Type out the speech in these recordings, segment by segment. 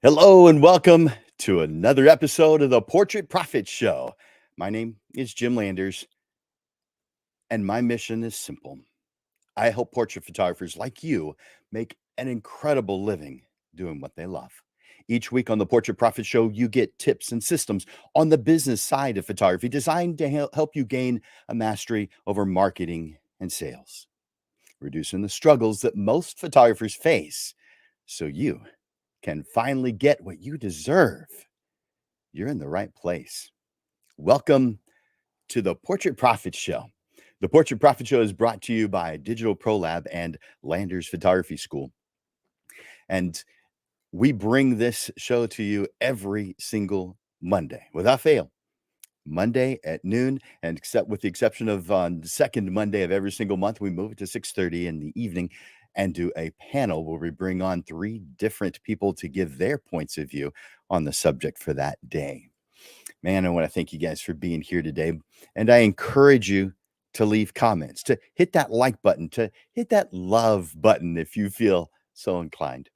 Hello and welcome to another episode of the Portrait Profit Show. My name is Jim Landers, and my mission is simple. I help portrait photographers like you make an incredible living doing what they love. Each week on the Portrait Profit Show, you get tips and systems on the business side of photography designed to help you gain a mastery over marketing and sales, reducing the struggles that most photographers face so you can finally get what you deserve. You're in the right place. Welcome to the Portrait Profit Show. The Portrait Profit Show is brought to you by Digital Pro Lab and Landers Photography School. And we bring this show to you every single Monday without fail. Monday at noon, and except with the exception of the second Monday of every single month, we move it to 6:30 in the evening and do a panel where we bring on three different people to give their points of view on the subject for that day. Man, I want to thank you guys for being here today. And I encourage you to leave comments, to hit that like button, to hit that love button if you feel so inclined.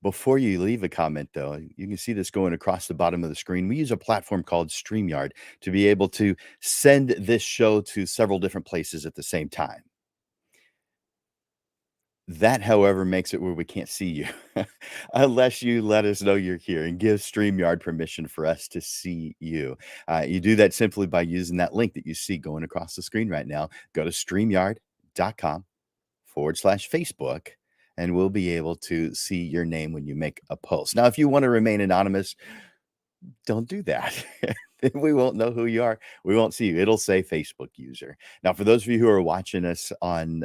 Before you leave a comment, though, you can see this going across the bottom of the screen. We use a platform called StreamYard to be able to send this show to several different places at the same time. That, however, makes it where we can't see you unless you let us know you're here and give StreamYard permission for us to see you. You do that simply by using that link that you see going across the screen right now. Go to StreamYard.com/Facebook, and we'll be able to see your name when you make a post. Now, if you want to remain anonymous, don't do that. We won't know who you are. We won't see you. It'll say Facebook user. Now, for those of you who are watching us on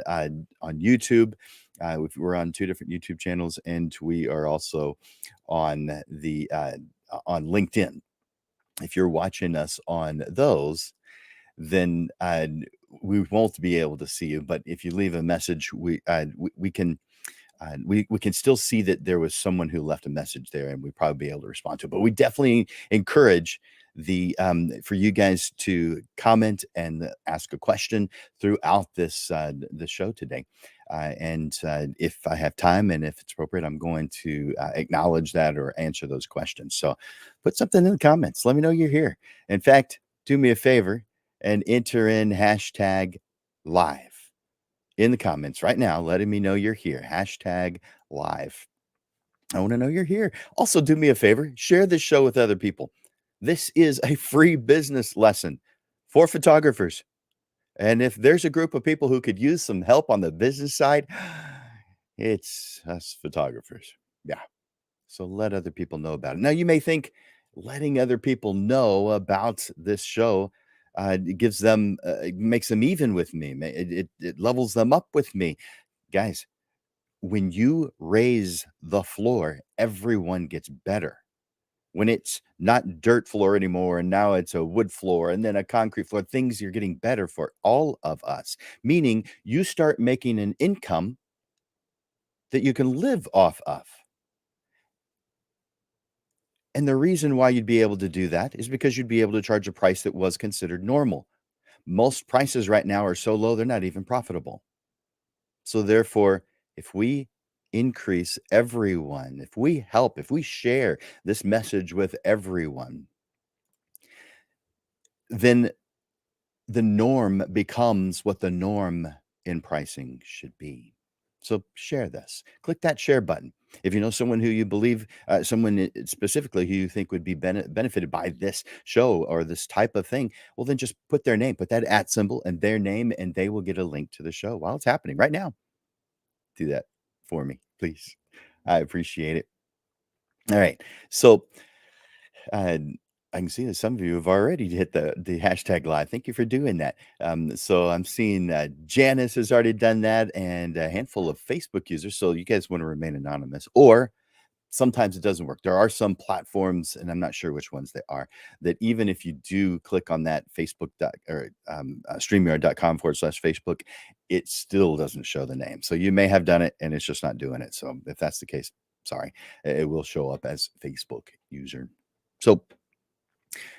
YouTube, we're on two different YouTube channels, and we are also on the on LinkedIn. If you're watching us on those, then we won't be able to see you. But if you leave a message, we can. We can still see that there was someone who left a message there, and we'd probably be able to respond to it. But we definitely encourage for you guys to comment and ask a question throughout this the show today. If I have time and if it's appropriate, I'm going to acknowledge that or answer those questions. So put something in the comments. Let me know you're here. In fact, do me a favor and enter in #live in the comments right now, letting me know you're here. #live. I want to know you're here. Also, do me a favor, share this show with other people. This is a free business lesson for photographers. And if there's a group of people who could use some help on the business side, it's us photographers. Yeah. So let other people know about it. Now, you may think letting other people know about this show gives them, makes them even with me. It levels them up with me. Guys, when you raise the floor, everyone gets better. When it's not dirt floor anymore, and now it's a wood floor and then a concrete floor, things are getting better for all of us, meaning you start making an income that you can live off of. And the reason why you'd be able to do that is because you'd be able to charge a price that was considered normal. Most prices right now are so low, they're not even profitable. So therefore, if we increase everyone, if we help, if we share this message with everyone, then the norm becomes what the norm in pricing should be. So share this. Click that share button. If you know someone who you believe, someone specifically who you think would be benefited by this show or this type of thing, well, then just put their name, put that @ symbol and their name, and they will get a link to the show while it's happening right now. Do that for me, please. I appreciate it. All right. So, uh, I can see that some of you have already hit the #live. Thank you for doing that. So I'm seeing Janice has already done that, and a handful of Facebook users. So you guys want to remain anonymous, or sometimes it doesn't work. There are some platforms, and I'm not sure which ones they are, that even if you do click on that Facebook or StreamYard.com/Facebook, it still doesn't show the name. So you may have done it, and it's just not doing it. So if that's the case, sorry, it will show up as Facebook user. So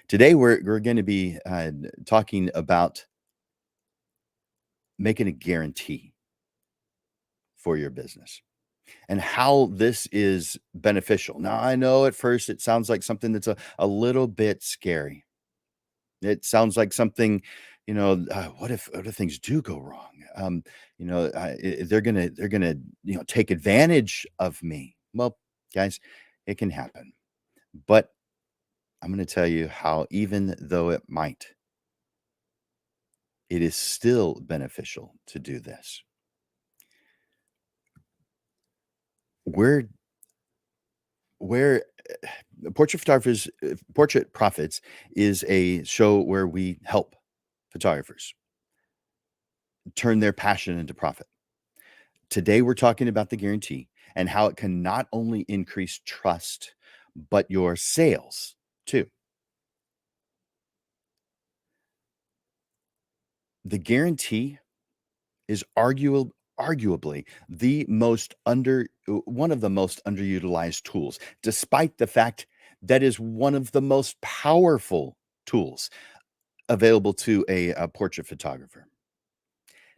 today we're going to be talking about making a guarantee for your business. and how this is beneficial. Now, I know at first it sounds like something that's a little bit scary. It sounds like something, what if things do go wrong? They're gonna take advantage of me. Well, guys, it can happen. But I'm gonna tell you how, even though it might, it is still beneficial to do this. Where where Portrait Profits is a show where we help photographers turn their passion into profit. Today, we're talking about the guarantee and how it can not only increase trust, but your sales too. The guarantee is arguably one of the most underutilized tools, despite the fact that is one of the most powerful tools available to a portrait photographer.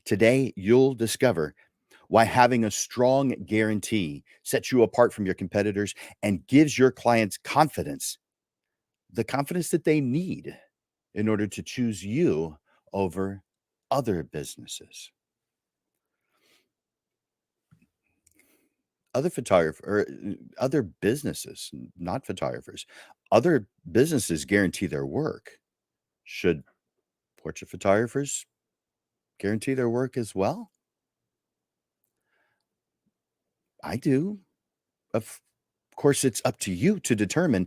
Today, you'll discover why having a strong guarantee sets you apart from your competitors and gives your clients confidence, the confidence that they need in order to choose you over other businesses. Other businesses, not photographers, other businesses guarantee their work. Should portrait photographers guarantee their work as well? I do. Of course, it's up to you to determine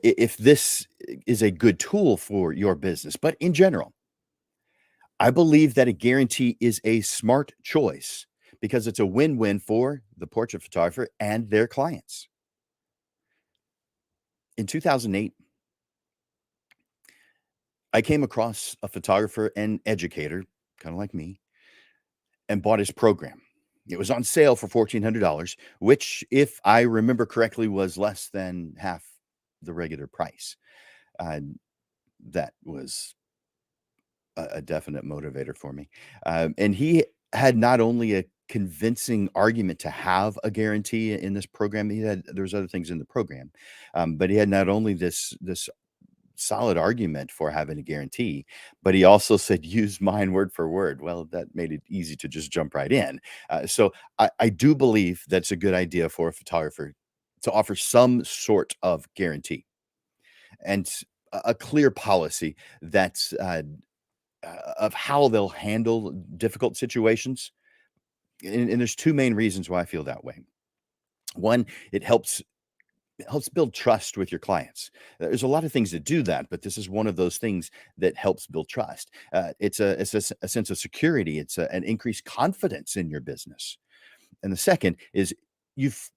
if this is a good tool for your business. But in general, I believe that a guarantee is a smart choice because it's a win win for the portrait photographer and their clients. In 2008, I came across a photographer and educator, kind of like me, and bought his program. It was on sale for $1,400, which, if I remember correctly, was less than half the regular price. Uh, that was a definite motivator for me. And he had not only a convincing argument to have a guarantee in this program, there was other things in the program, but he had not only this solid argument for having a guarantee, but he also said, use mine word for word. Well, that made it easy to just jump right in. So I do believe that's a good idea for a photographer to offer some sort of guarantee and a clear policy that's of how they'll handle difficult situations. And there's two main reasons why I feel that way. One, it helps build trust with your clients. There's a lot of things that do that, but this is one of those things that helps build trust. It's a sense of security. It's an increased confidence in your business. And the second is you've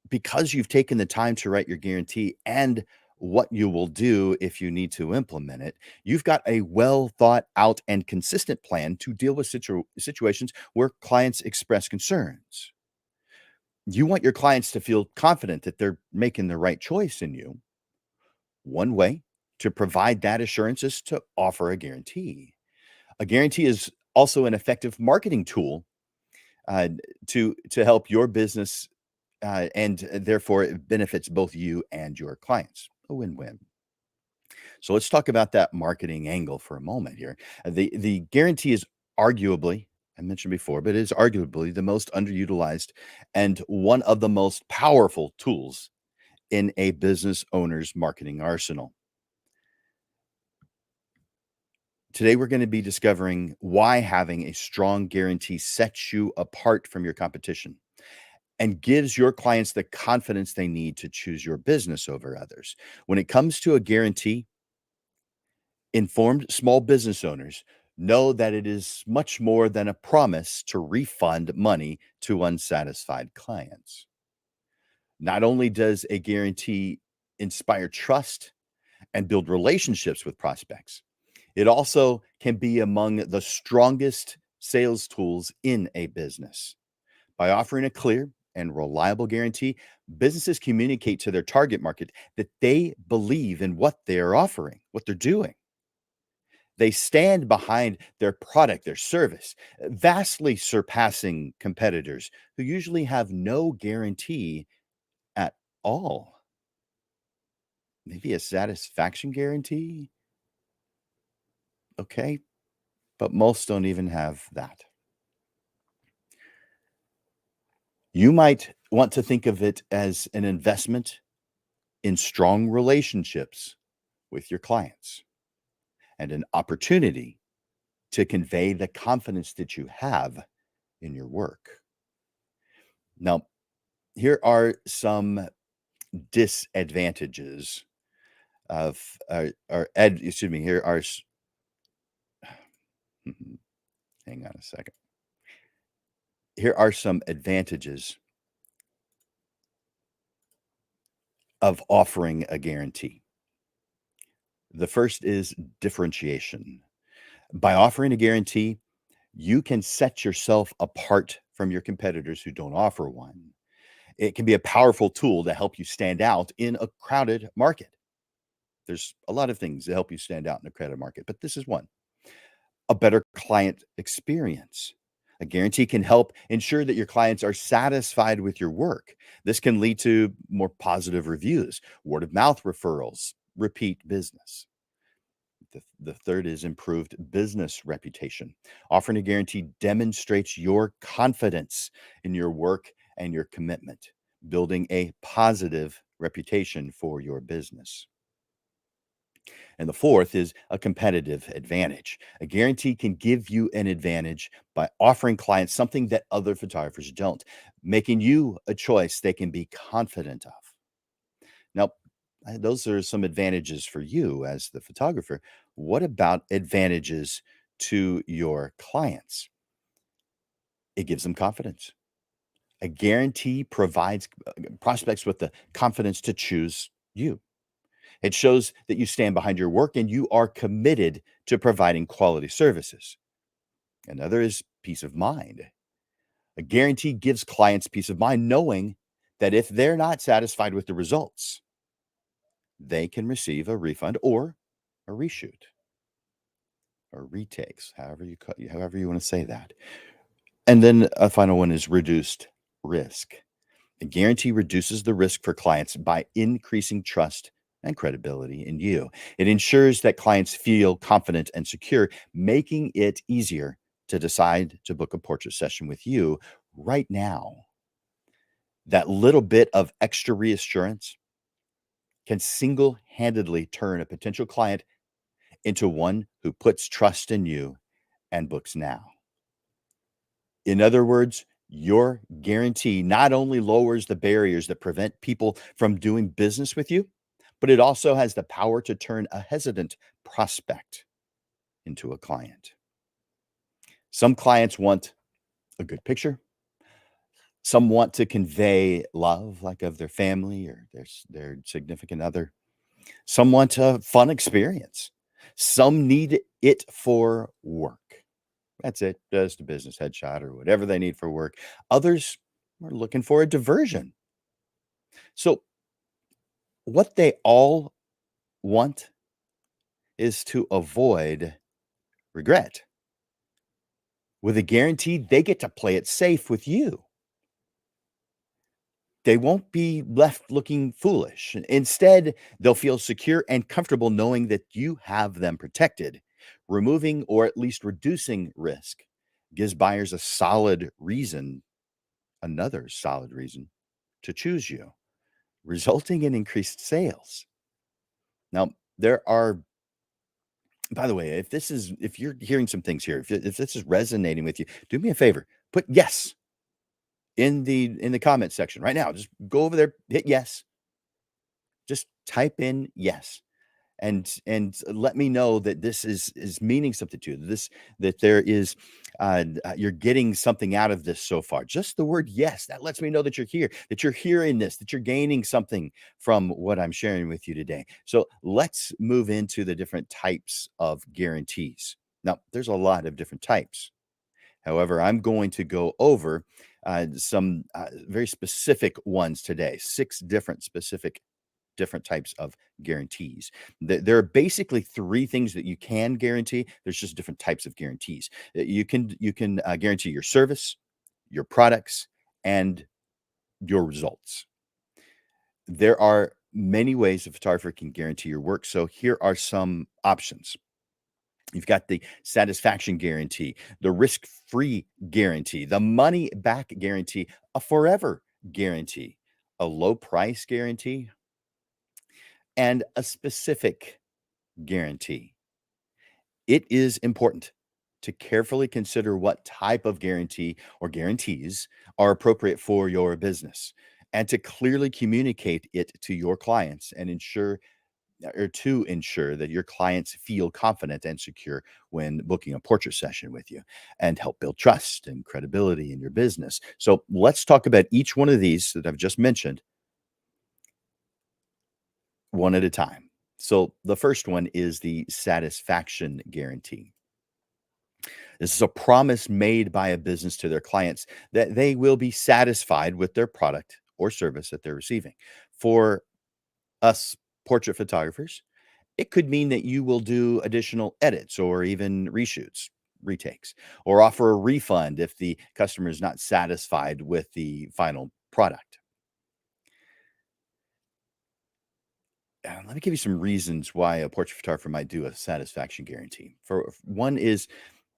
because you've taken the time to write your guarantee and what you will do if you need to implement it, you've got a well thought out and consistent plan to deal with situations where clients express concerns. You want your clients to feel confident that they're making the right choice in you. One way to provide that assurance is to offer a guarantee. A guarantee is also an effective marketing tool uh, to help your business, and therefore it benefits both you and your clients. A win-win. So let's talk about that marketing angle for a moment here. The guarantee is arguably, I mentioned before, but it is arguably the most underutilized and one of the most powerful tools in a business owner's marketing arsenal. Today, we're going to be discovering why having a strong guarantee sets you apart from your competition and gives your clients the confidence they need to choose your business over others. When it comes to a guarantee, informed small business owners know that it is much more than a promise to refund money to unsatisfied clients. Not only does a guarantee inspire trust and build relationships with prospects, it also can be among the strongest sales tools in a business. By offering a clear and reliable guarantee, businesses communicate to their target market that they believe in what they are offering, what they're doing. They stand behind their product, their service, vastly surpassing competitors who usually have no guarantee at all. Maybe a satisfaction guarantee? Okay, but most don't even have that. You might want to think of it as an investment in strong relationships with your clients and an opportunity to convey the confidence that you have in your work. Now, here are some disadvantages of excuse me, here are hang on a second. Here are some advantages of offering a guarantee. The first is differentiation. By offering a guarantee, you can set yourself apart from your competitors who don't offer one. It can be a powerful tool to help you stand out in a crowded market. There's a lot of things that help you stand out in a crowded market, but this is one. A better client experience. A guarantee can help ensure that your clients are satisfied with your work. This can lead to more positive reviews, word of mouth referrals, repeat business. The third is improved business reputation. Offering a guarantee demonstrates your confidence in your work and your commitment, building a positive reputation for your business. And the fourth is a competitive advantage. A guarantee can give you an advantage by offering clients something that other photographers don't, making you a choice they can be confident of. Now, those are some advantages for you as the photographer. What about advantages to your clients? It gives them confidence. A guarantee provides prospects with the confidence to choose you. It shows that you stand behind your work and you are committed to providing quality services. Another is peace of mind. A guarantee gives clients peace of mind knowing that if they're not satisfied with the results, they can receive a refund or a reshoot or retakes, however you want to say that. And then a final one is reduced risk. A guarantee reduces the risk for clients by increasing trust and credibility in you. It ensures that clients feel confident and secure, making it easier to decide to book a portrait session with you right now. That little bit of extra reassurance can single handedly turn a potential client into one who puts trust in you and books now. In other words, your guarantee not only lowers the barriers that prevent people from doing business with you, but it also has the power to turn a hesitant prospect into a client. Some clients want a good picture. Some want to convey love, like of their family or their significant other. Some want a fun experience. Some need it for work. That's it, just a business headshot or whatever they need for work. Others are looking for a diversion. So, what they all want is to avoid regret. With a guarantee, they get to play it safe with you. They won't be left looking foolish. Instead, they'll feel secure and comfortable knowing that you have them protected. Removing or at least reducing risk gives buyers another solid reason to choose you, resulting in increased sales. Now, there are, by the way, if you're hearing some things here, if this is resonating with you, do me a favor, put yes in the comment section right now. Just go over there, hit yes. Just type in yes. And let me know that this is meaning something to you. That there is you're getting something out of this so far. Just the word yes, that lets me know that you're here, that you're hearing this, that you're gaining something from what I'm sharing with you today. So let's move into the different types of guarantees. Now, there's a lot of different types. However, I'm going to go over some very specific ones today, 6 different specific different types of guarantees. There are basically three things that you can guarantee. There's just different types of guarantees. You can guarantee your service, your products, and your results. There are many ways a photographer can guarantee your work. So here are some options. You've got the satisfaction guarantee, the risk free guarantee, the money back guarantee, a forever guarantee, a low price guarantee, and a specific guarantee. It is important to carefully consider what type of guarantee or guarantees are appropriate for your business and to clearly communicate it to your clients and ensure that your clients feel confident and secure when booking a portrait session with you and help build trust and credibility in your business. So let's talk about each one of these that I've just mentioned one at a time. So the first one is the satisfaction guarantee. This is a promise made by a business to their clients that they will be satisfied with their product or service that they're receiving. For us portrait photographers, it could mean that you will do additional edits or even reshoots, retakes, or offer a refund if the customer is not satisfied with the final product. Let me give you some reasons why a portrait photographer might do a satisfaction guarantee. For one is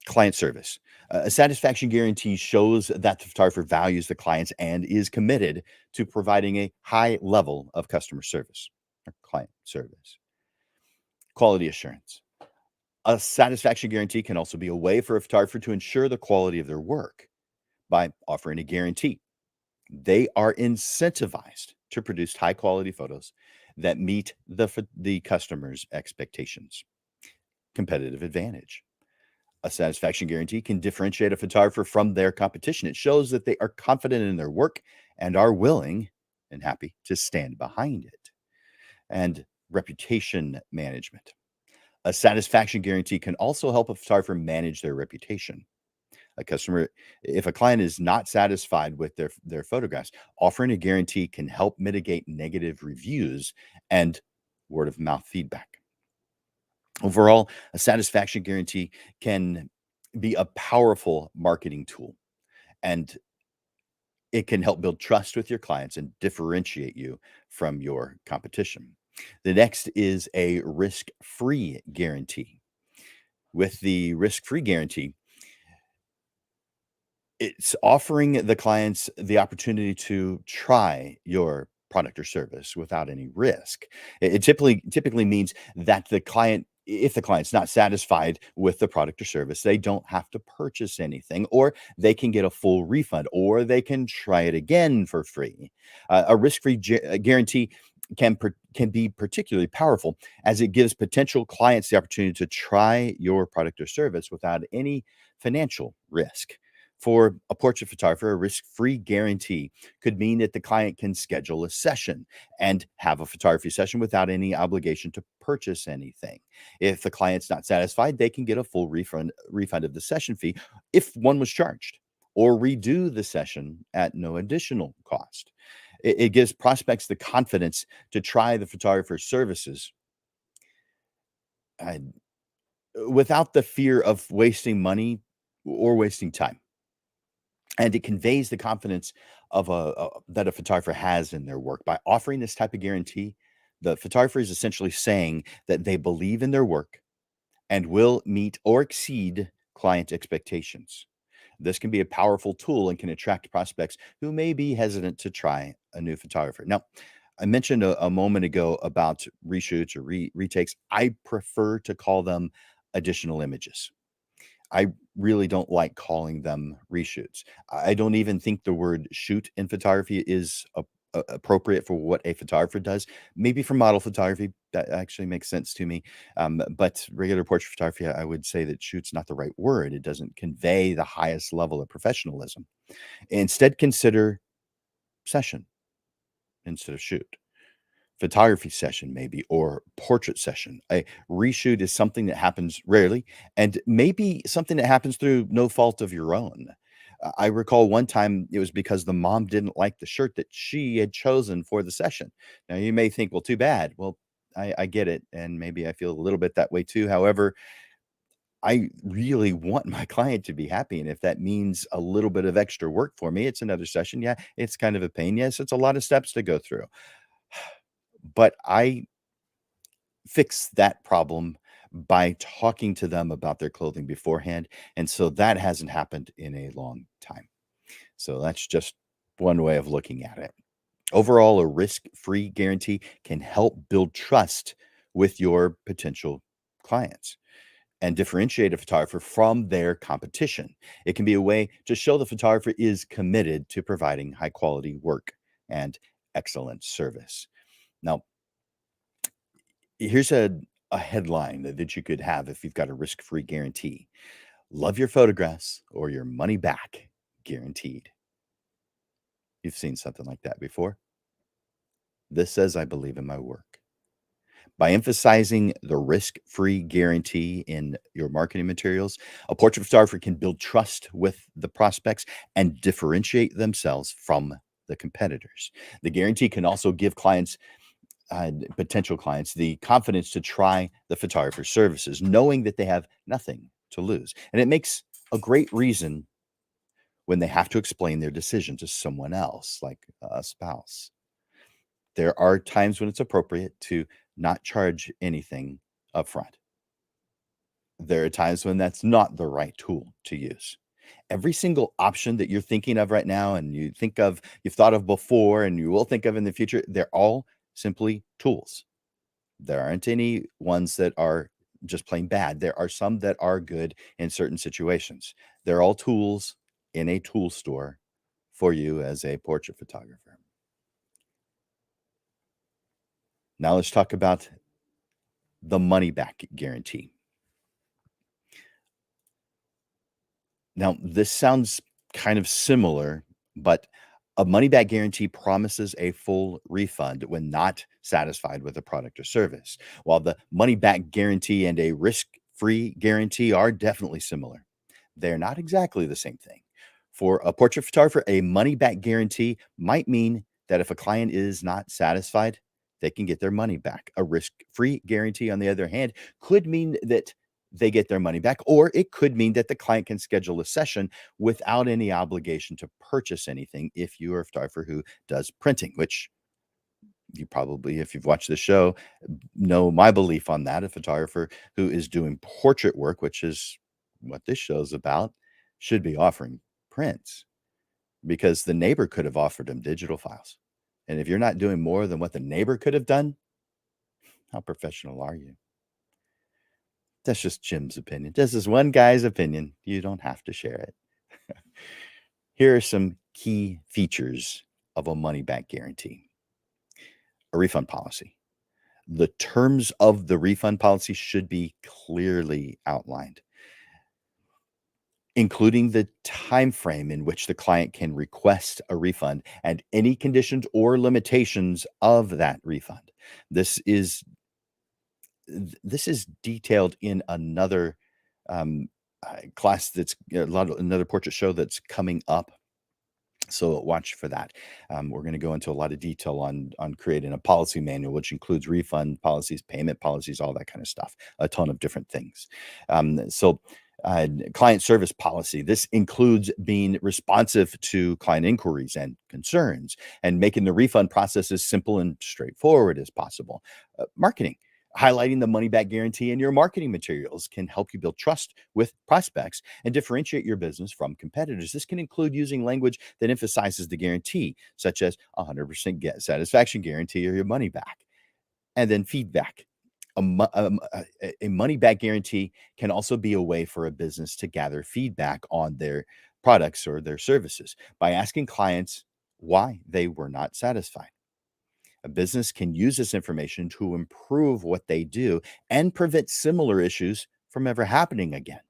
client service. A satisfaction guarantee shows that the photographer values the clients and is committed to providing a high level of customer service or client service. Quality assurance. A satisfaction guarantee can also be a way for a photographer to ensure the quality of their work by offering a guarantee. They are incentivized to produce high quality photos that meet the customer's expectations. Competitive advantage. A satisfaction guarantee can differentiate a photographer from their competition. It shows that they are confident in their work and are willing and happy to stand behind it. And reputation management. A satisfaction guarantee can also help a photographer manage their reputation. A customer, if a client is not satisfied with their photographs, offering a guarantee can help mitigate negative reviews and word of mouth feedback. Overall, a satisfaction guarantee can be a powerful marketing tool, and it can help build trust with your clients and differentiate you from your competition. The next is a risk free guarantee. With the risk free guarantee, it's offering the clients the opportunity to try your product or service without any risk. It typically means that the client if the client's not satisfied with the product or service, they don't have to purchase anything, or they can get a full refund, or they can try it again for free. A risk-free guarantee can be particularly powerful as it gives potential clients the opportunity to try your product or service without any financial risk. For a portrait photographer, a risk free guarantee could mean that the client can schedule a session and have a photography session without any obligation to purchase anything. If the client's not satisfied, they can get a full refund of the session fee if one was charged, or redo the session at no additional cost. It gives prospects the confidence to try the photographer's services uh, without the fear of wasting money or wasting time. And it conveys the confidence of that a photographer has in their work. By offering this type of guarantee, the photographer is essentially saying that they believe in their work and will meet or exceed client expectations. This can be a powerful tool and can attract prospects who may be hesitant to try a new photographer. Now, I mentioned a moment ago about reshoots or retakes. I prefer to call them additional images. I really don't like calling them reshoots. I don't even think the word shoot in photography is appropriate for what a photographer does. Maybe for model photography, that actually makes sense to me. But regular portrait photography, I would say that shoot's not the right word. It doesn't convey the highest level of professionalism. Instead, consider session instead of shoot. Photography session, maybe, or portrait session. A reshoot is something that happens rarely and maybe something that happens through no fault of your own. I recall one time it was because the mom didn't like the shirt that she had chosen for the session. Now you may think, well, too bad. Well, I get it, and maybe I feel a little bit that way too. However, I really want my client to be happy, and if that means a little bit of extra work for me, it's another session. Yeah, it's kind of a pain. Yes, it's a lot of steps to go through. But I fix that problem by talking to them about their clothing beforehand, and so that hasn't happened in a long time. So that's just one way of looking at it. Overall, a risk-free guarantee can help build trust with your potential clients and differentiate a photographer from their competition. It can be a way to show the photographer is committed to providing high quality work and excellent service. Now, here's a headline that you could have if you've got a risk-free guarantee. Love your photographs or your money back guaranteed. You've seen something like that before. This says I believe in my work. By emphasizing the risk-free guarantee in your marketing materials, a portrait photographer can build trust with the prospects and differentiate themselves from the competitors. The guarantee can also give clients, potential clients, the confidence to try the photographer's services, knowing that they have nothing to lose. And it makes a great reason when they have to explain their decision to someone else, like a spouse. There are times when it's appropriate to not charge anything upfront. There are times when that's not the right tool to use. Every single option that you're thinking of right now and you've thought of before and you will think of in the future, they're all simply tools. There aren't any ones that are just plain bad. There are some that are good in certain situations. They're all tools in a tool store for you as a portrait photographer. Now let's talk about the money back guarantee. Now, this sounds kind of similar, but a money back guarantee promises a full refund when not satisfied with a product or service. While the money back guarantee and a risk free guarantee are definitely similar, they're not exactly the same thing. For a portrait photographer, a money back guarantee might mean that if a client is not satisfied, they can get their money back. A risk free guarantee, on the other hand, could mean that they get their money back, or it could mean that the client can schedule a session without any obligation to purchase anything if you are a photographer who does printing, which you probably, if you've watched the show, know my belief on that. A photographer who is doing portrait work, which is what this show's about, should be offering prints because the neighbor could have offered him digital files. And if you're not doing more than what the neighbor could have done, how professional are you? That's just Jim's opinion. This is one guy's opinion. You don't have to share it. Here are some key features of a money back guarantee. A refund policy. The terms of the refund policy should be clearly outlined, including the time frame in which the client can request a refund and any conditions or limitations of that refund. This is this is detailed in another class that's another portrait show that's coming up. So watch for that. We're going to go into a lot of detail on creating a policy manual, which includes refund policies, payment policies, all that kind of stuff. A ton of different things. Client service policy. This includes being responsive to client inquiries and concerns, and making the refund process as simple and straightforward as possible. Marketing. Highlighting the money back guarantee in your marketing materials can help you build trust with prospects and differentiate your business from competitors. This can include using language that emphasizes the guarantee, such as 100% get satisfaction guarantee or your money back. And then feedback. A money back guarantee can also be a way for a business to gather feedback on their products or their services by asking clients why they were not satisfied. A business can use this information to improve what they do and prevent similar issues from ever happening again.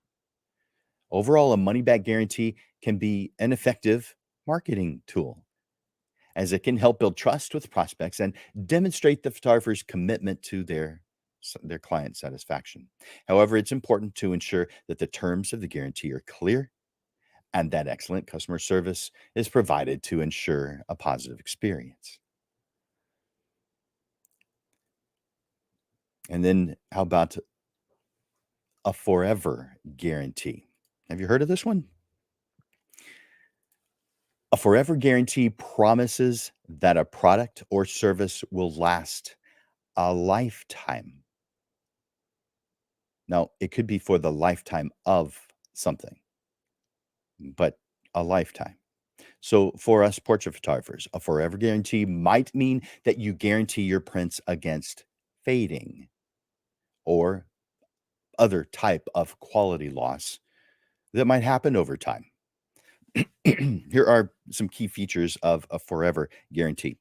Overall, a money back guarantee can be an effective marketing tool as it can help build trust with prospects and demonstrate the photographer's commitment to their client satisfaction. However, it's important to ensure that the terms of the guarantee are clear And that excellent customer service is provided to ensure a positive experience. And then how about a forever guarantee? Have you heard of this one? A forever guarantee promises that a product or service will last a lifetime. Now, it could be for the lifetime of something, but a lifetime. So, for us portrait photographers, a forever guarantee might mean that you guarantee your prints against fading or other type of quality loss that might happen over time. Here are some key features of a forever guarantee: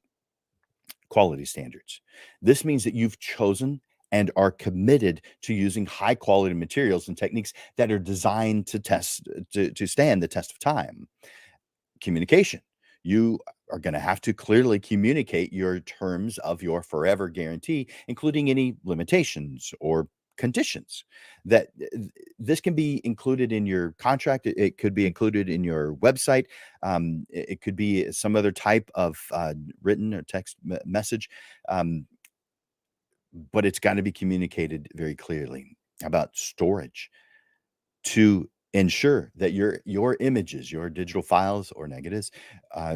quality standards. This means that you've chosen and are committed to using high quality materials and techniques that are designed to stand the test of time. Communication. You are going to have to clearly communicate your terms of your forever guarantee, including any limitations or conditions. That this can be included in your contract. It could be included in your website. It could be some other type of written or text message, um, but it's got to be communicated very clearly. About storage, to ensure that your images, your digital files or negatives,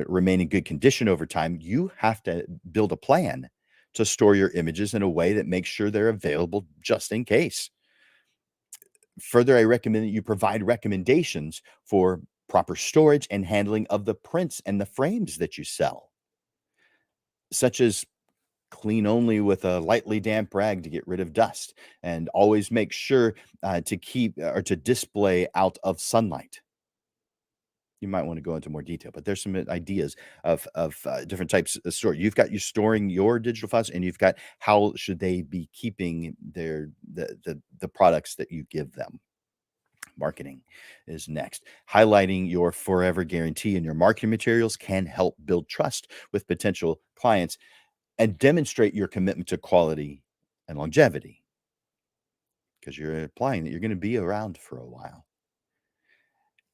remain in good condition over time. You have to build a plan to store your images in a way that makes sure they're available just in case. Further, I recommend that you provide recommendations for proper storage and handling of the prints and the frames that you sell, such as clean only with a lightly damp rag to get rid of dust, and always make sure to keep or to display out of sunlight. You might want to go into more detail, but there's some ideas of different types of store. You've got you storing your digital files, and you've got how should they be keeping the products that you give them. Marketing is next. Highlighting your forever guarantee in your marketing materials can help build trust with potential clients and demonstrate your commitment to quality and longevity, because you're implying that you're going to be around for a while.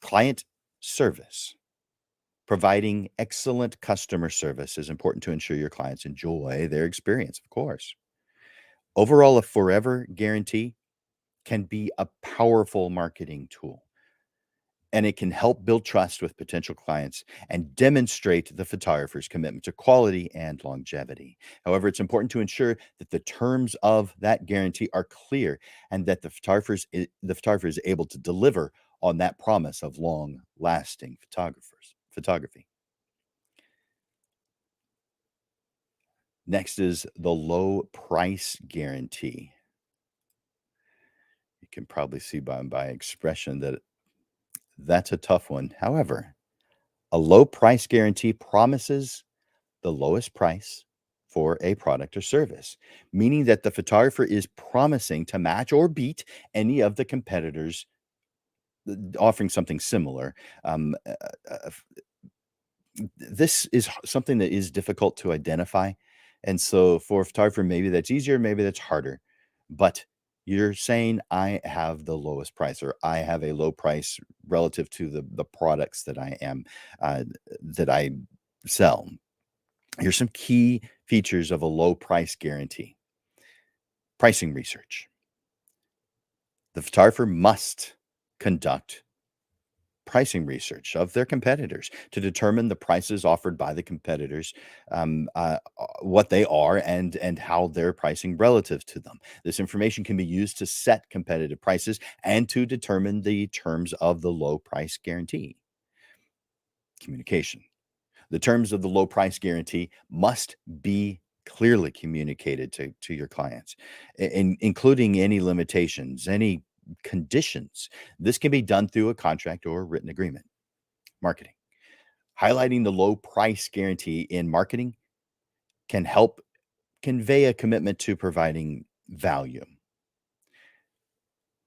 Client service. Providing excellent customer service is important to ensure your clients enjoy their experience, of course. Overall, a forever guarantee can be a powerful marketing tool, and it can help build trust with potential clients and demonstrate the photographer's commitment to quality and longevity. However, it's important to ensure that the terms of that guarantee are clear and that the photographer is able to deliver on that promise of long-lasting photography. Next is the low price guarantee. You can probably see by my expression that that's a tough one. However, a low price guarantee promises the lowest price for a product or service, meaning that the photographer is promising to match or beat any of the competitors offering something similar. This is something that is difficult to identify. And so for a photographer, maybe that's easier, maybe that's harder. But you're saying I have the lowest price, or I have a low price relative to the products that I sell. Here's some key features of a low price guarantee. Pricing research. The photographer must conduct pricing research of their competitors to determine the prices offered by the competitors, what they are, and how they're pricing relative to them. This information can be used to set competitive prices and to determine the terms of the low price guarantee. Communication. The terms of the low price guarantee must be clearly communicated to your clients, including any limitations, any conditions. This can be done through a contract or a written agreement. Marketing. Highlighting the low price guarantee in marketing can help convey a commitment to providing value.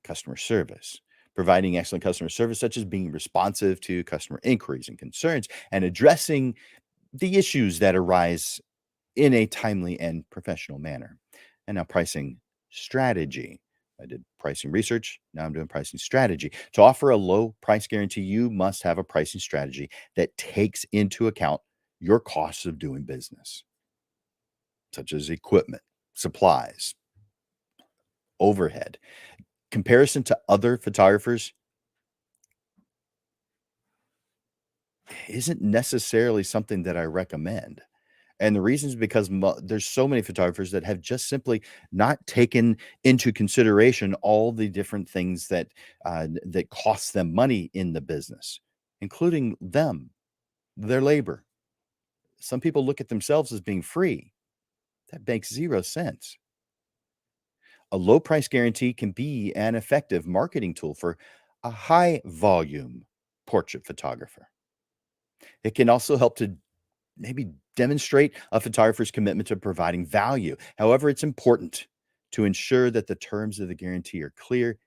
Customer service. Providing excellent customer service, such as being responsive to customer inquiries and concerns and addressing the issues that arise in a timely and professional manner. And now, pricing strategy. I did pricing research. Now I'm doing pricing strategy. To offer a low price guarantee, you must have a pricing strategy that takes into account your costs of doing business, such as equipment, supplies, overhead. Comparison to other photographers isn't necessarily something that I recommend. And the reason is because there's so many photographers that have just simply not taken into consideration all the different things that cost them money in the business, including them, their labor. Some people look at themselves as being free. That makes zero sense. A low price guarantee can be an effective marketing tool for a high volume portrait photographer. It can also help to maybe demonstrate a photographer's commitment to providing value. However, it's important to ensure that the terms of the guarantee are clear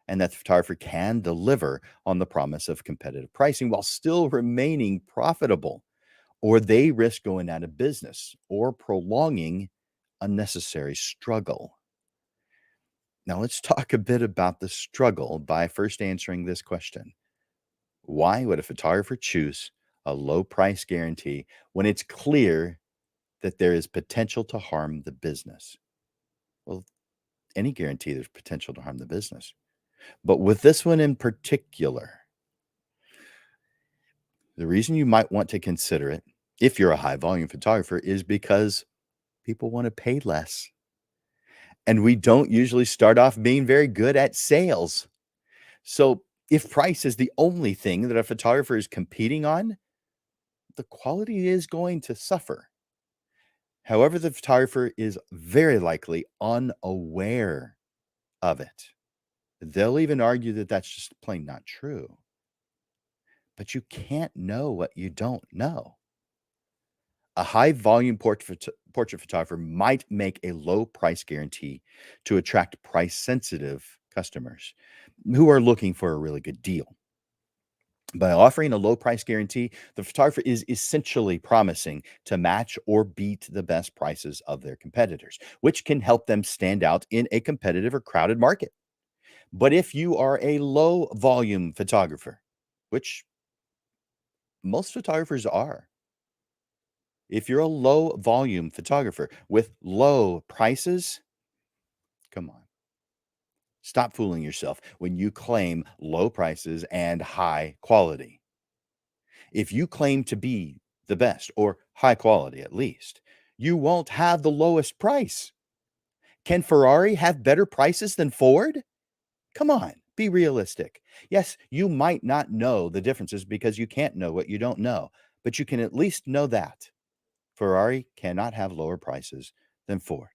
and that the photographer can deliver on the promise of competitive pricing while still remaining profitable, or they risk going out of business or prolonging unnecessary struggle. Now, let's talk a bit about the struggle by first answering this question. Why would a photographer choose a low price guarantee when it's clear that there is potential to harm the business? Well, any guarantee, there's potential to harm the business. But with this one in particular, the reason you might want to consider it, if you're a high volume photographer, is because people want to pay less. And we don't usually start off being very good at sales. So if price is the only thing that a photographer is competing on, the quality is going to suffer. However, the photographer is very likely unaware of it. They'll even argue that that's just plain not true. But you can't know what you don't know. A high volume portrait photographer might make a low price guarantee to attract price sensitive customers who are looking for a really good deal. By offering a low price guarantee, the photographer is essentially promising to match or beat the best prices of their competitors, which can help them stand out in a competitive or crowded market. But if you are a low volume photographer, which most photographers are, if you're a low volume photographer with low prices, come on, stop fooling yourself when you claim low prices and high quality. If you claim to be the best or high quality at least, you won't have the lowest price. Can Ferrari have better prices than Ford? Come on, be realistic. Yes, you might not know the differences because you can't know what you don't know, but you can at least know that Ferrari cannot have lower prices than Ford.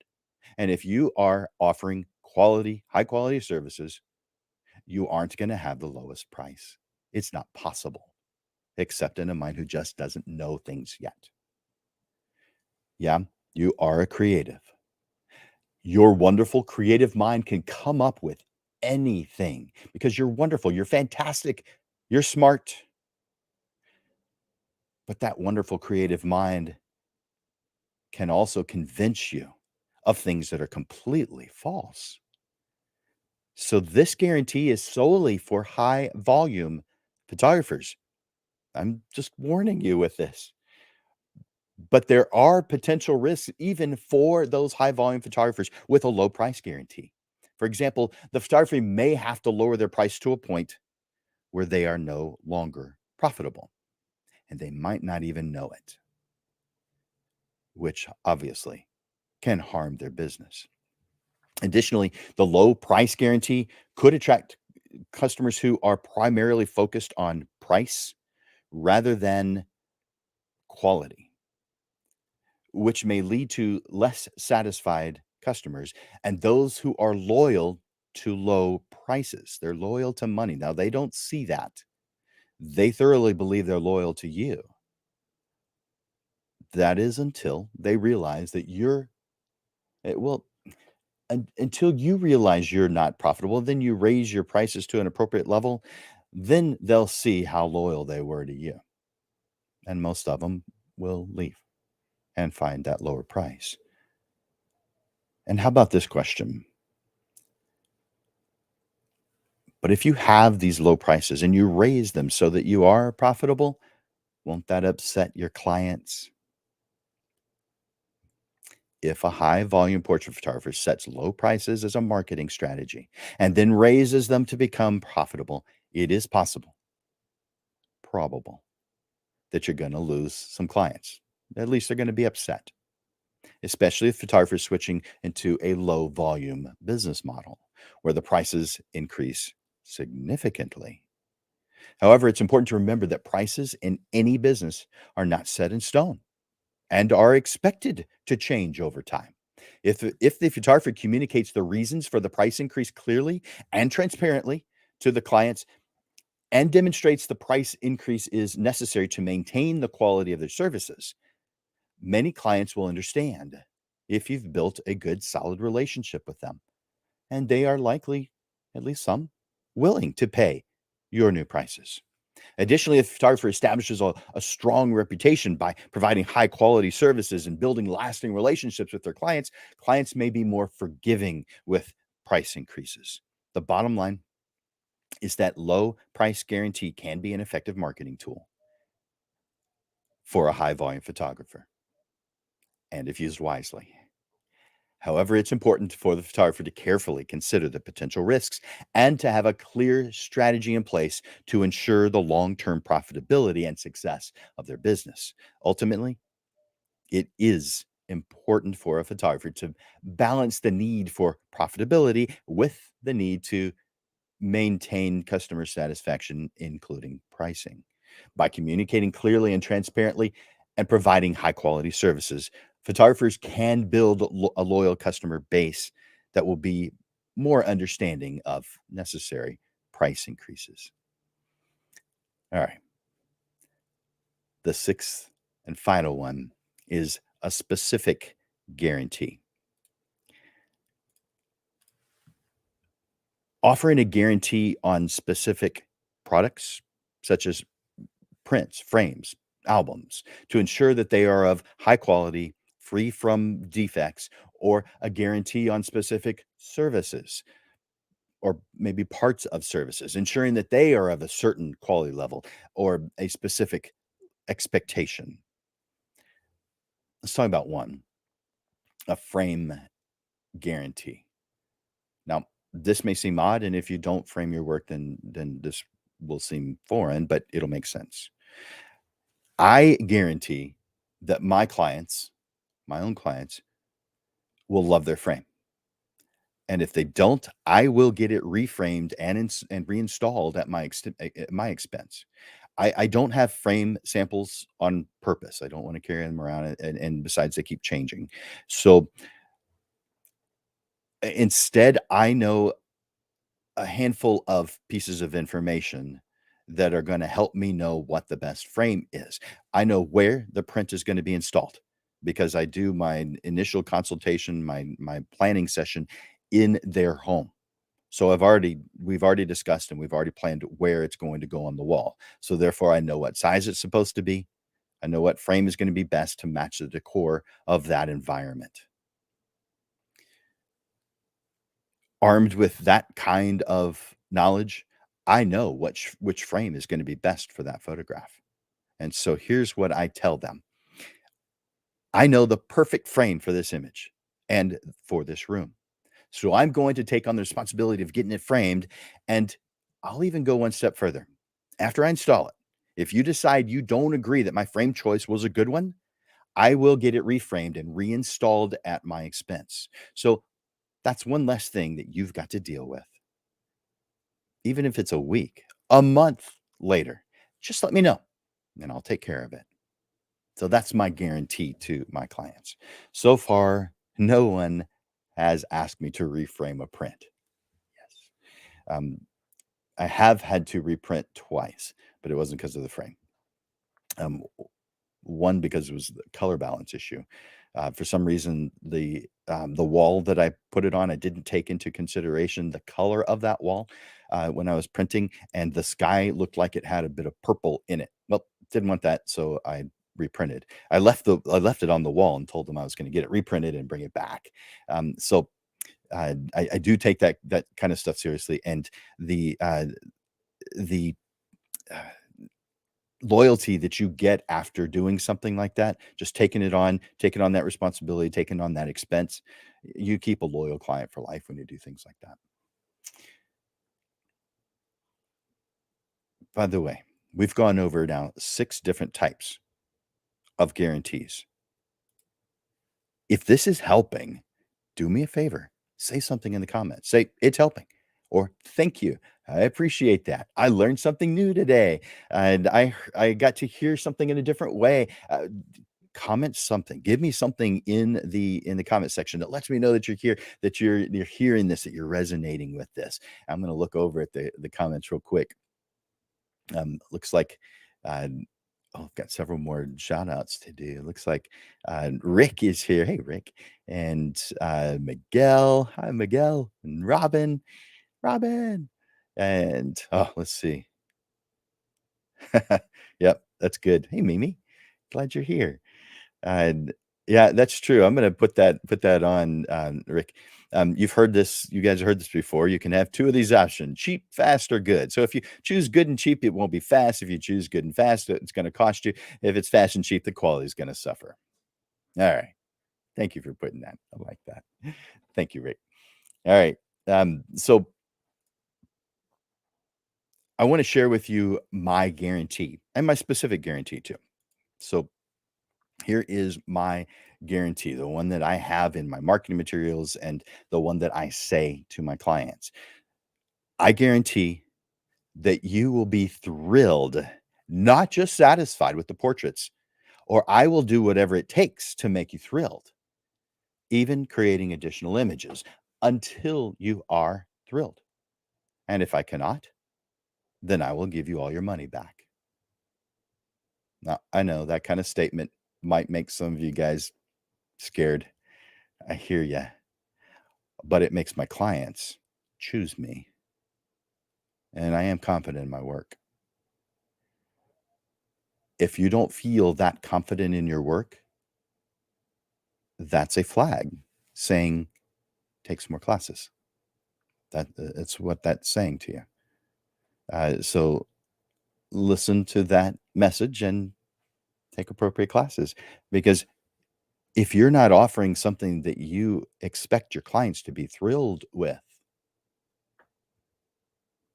And if you are offering quality, high quality services, you aren't going to have the lowest price. It's not possible, except in a mind who just doesn't know things yet. Yeah, you are a creative. Your wonderful creative mind can come up with anything because you're wonderful, you're fantastic, you're smart. But that wonderful creative mind can also convince you of things that are completely false. So, this guarantee is solely for high volume photographers. I'm just warning you with this. But there are potential risks even for those high volume photographers with a low price guarantee. For example, the photography may have to lower their price to a point where they are no longer profitable, and they might not even know it, which obviously can harm their business. Additionally, the low price guarantee could attract customers who are primarily focused on price rather than quality, which may lead to less satisfied customers and those who are loyal to low prices. They're loyal to money. Now, they don't see that. They thoroughly believe they're loyal to you. That is until they realize that well, until you realize you're not profitable, then you raise your prices to an appropriate level, then they'll see how loyal they were to you. And most of them will leave and find that lower price. And how about this question? But if you have these low prices and you raise them so that you are profitable, won't that upset your clients? If a high volume portrait photographer sets low prices as a marketing strategy and then raises them to become profitable, it is possible, probable, that you're going to lose some clients. At least they're going to be upset, especially if photographers switching into a low volume business model where the prices increase significantly. However, it's important to remember that prices in any business are not set in stone and are expected to change over time. If the photographer communicates the reasons for the price increase clearly and transparently to the clients and demonstrates the price increase is necessary to maintain the quality of their services, many clients will understand if you've built a good, solid relationship with them, and they are likely, at least some, willing to pay your new prices. Additionally, if a photographer establishes a strong reputation by providing high quality services and building lasting relationships with their clients, clients may be more forgiving with price increases. The bottom line is that low price guarantee can be an effective marketing tool for a high volume photographer, and if used wisely. However, it's important for the photographer to carefully consider the potential risks and to have a clear strategy in place to ensure the long term profitability and success of their business. Ultimately, it is important for a photographer to balance the need for profitability with the need to maintain customer satisfaction, including pricing. By communicating clearly and transparently and providing high quality services, photographers can build a loyal customer base that will be more understanding of necessary price increases. All right. The sixth and final one is a specific guarantee. Offering a guarantee on specific products, such as prints, frames, albums, to ensure that they are of high quality, free from defects, or a guarantee on specific services or maybe parts of services, ensuring that they are of a certain quality level or a specific expectation. Let's talk about one, a frame guarantee. Now, this may seem odd, and if you don't frame your work, then this will seem foreign, but it'll make sense. I guarantee that my clients, my own clients, will love their frame. And if they don't, I will get it reframed and reinstalled at my expense. I don't have frame samples on purpose. I don't want to carry them around, and besides, they keep changing. So instead, I know a handful of pieces of information that are going to help me know what the best frame is. I know where the print is going to be installed because I do my initial consultation, my planning session in their home. So we've already discussed and we've already planned where it's going to go on the wall. So therefore I know what size it's supposed to be. I know what frame is going to be best to match the decor of that environment. Armed with that kind of knowledge, I know which frame is gonna be best for that photograph. And so here's what I tell them. I know the perfect frame for this image and for this room. So I'm going to take on the responsibility of getting it framed, and I'll even go one step further. After I install it, if you decide you don't agree that my frame choice was a good one, I will get it reframed and reinstalled at my expense. So that's one less thing that you've got to deal with. Even if it's a week, a month later, just let me know and I'll take care of it. So that's my guarantee to my clients. So far, no one has asked me to reframe a print. Yes. I have had to reprint twice, but it wasn't because of the frame. Um, One because it was the color balance issue. For some reason, the wall that I put it on, I didn't take into consideration the color of that wall when I was printing, and the sky looked like it had a bit of purple in it. Well, didn't want that, so I reprinted. I left it on the wall and told them I was going to get it reprinted and bring it back. So I do take that kind of stuff seriously, and the uh, loyalty that you get after doing something like that, just taking on that responsibility, taking on that expense, you keep a loyal client for life when you do things like that. By the way, we've gone over now 6 different types of guarantees. If this is helping, do me a favor, say something in the comments. Say, "It's helping," or "Thank you. I appreciate that. I learned something new today, and I got to hear something in a different way." Comment something. Give me something in the comment section that lets me know that you're here, that you're hearing this, that you're resonating with this. I'm gonna look over at the comments real quick. Looks like, uh, oh, I've got several more shout outs to do. It looks like Rick is here. Hey, Rick. And Miguel. Hi, Miguel. And Robin. Robin. And oh, let's see. Yep, that's good. Hey, Mimi. Glad you're here. And yeah, that's true. I'm gonna put that on, Rick. You've heard this. You guys have heard this before. You can have 2 of these options: cheap, fast, or good. So if you choose good and cheap, it won't be fast. If you choose good and fast, it's gonna cost you. If it's fast and cheap, the quality is gonna suffer. All right. Thank you for putting that. I like that. Thank you, Rick. All right. So I want to share with you my guarantee and my specific guarantee too. So here is my guarantee, the one that I have in my marketing materials and the one that I say to my clients. I guarantee that you will be thrilled, not just satisfied with the portraits, or I will do whatever it takes to make you thrilled, even creating additional images until you are thrilled. And if I cannot, then I will give you all your money back. Now, I know that kind of statement might make some of you guys scared. I hear you, but it makes my clients choose me. And I am confident in my work. If you don't feel that confident in your work, that's a flag saying, take some more classes. That's what that's saying to you. So listen to that message and take appropriate classes, because if you're not offering something that you expect your clients to be thrilled with,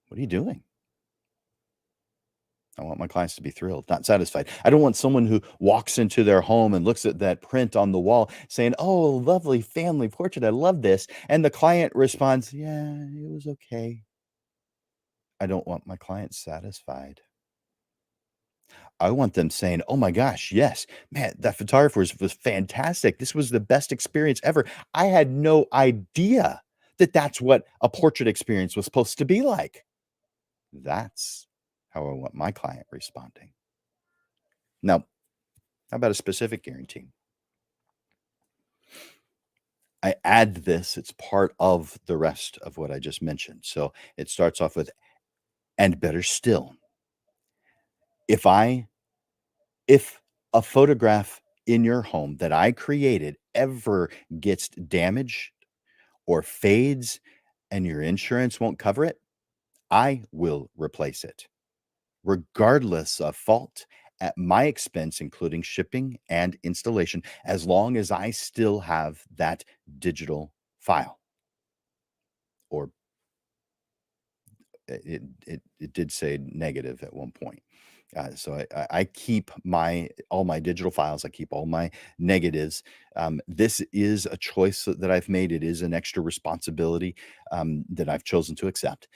what are you doing? I want my clients to be thrilled, not satisfied. I don't want someone who walks into their home and looks at that print on the wall saying, "Oh, lovely family portrait. I love this." And the client responds, "Yeah, it was okay." I don't want my clients satisfied. I want them saying, "Oh my gosh, yes, man, that photographer was fantastic. This was the best experience ever. I had no idea that that's what a portrait experience was supposed to be like." That's how I want my client responding. Now, how about a specific guarantee? I add this, it's part of the rest of what I just mentioned. So it starts off with, and better still, if I if a photograph in your home that I created ever gets damaged or fades and your insurance won't cover it, I will replace it, regardless of fault, at my expense, including shipping and installation, as long as I still have that digital file. Or it did say negative at one point. So I keep my all my digital files. I keep all my negatives. This is a choice that I've made. It is an extra responsibility that I've chosen to accept.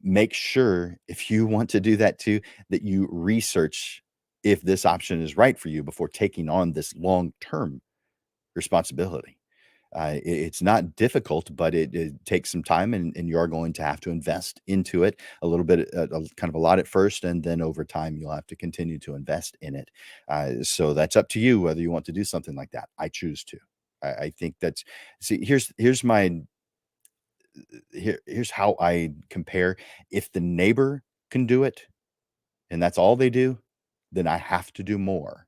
Make sure, if you want to do that too, that you research if this option is right for you before taking on this long term responsibility. It's not difficult, but it takes some time, and you are going to have to invest into it a little bit, kind of a lot at first, and then over time, you'll have to continue to invest in it. So that's up to you whether you want to do something like that. I choose to. I think that's see. Here's how I compare. If the neighbor can do it, and that's all they do, then I have to do more.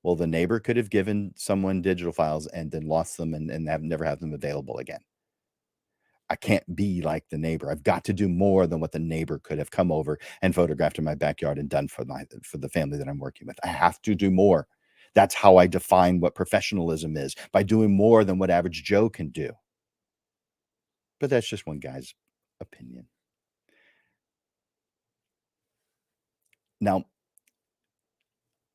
Well, the neighbor could have given someone digital files and then lost them and have never had them available again. I can't be like the neighbor. I've got to do more than what the neighbor could have come over and photographed in my backyard and done for the family that I'm working with. I have to do more. That's how I define what professionalism is, by doing more than what average Joe can do. But that's just one guy's opinion. Now,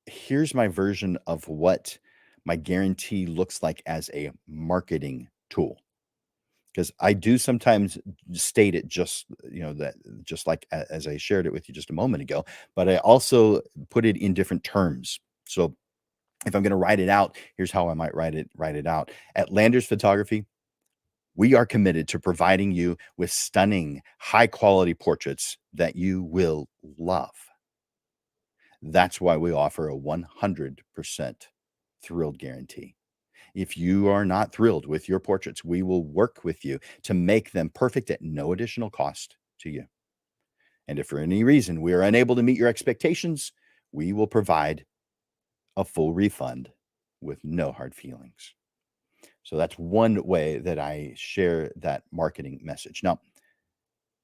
here's my version of what my guarantee looks like as a marketing tool. Because I do sometimes state it just, that just like as I shared it with you just a moment ago, but I also put it in different terms. So if I'm going to write it out, here's how I might write it out. At Landers Photography, we are committed to providing you with stunning, high quality portraits that you will love. That's why we offer a 100% thrilled guarantee. If you are not thrilled with your portraits, we will work with you to make them perfect at no additional cost to you. And if for any reason we are unable to meet your expectations, we will provide a full refund with no hard feelings. So that's one way that I share that marketing message. Now,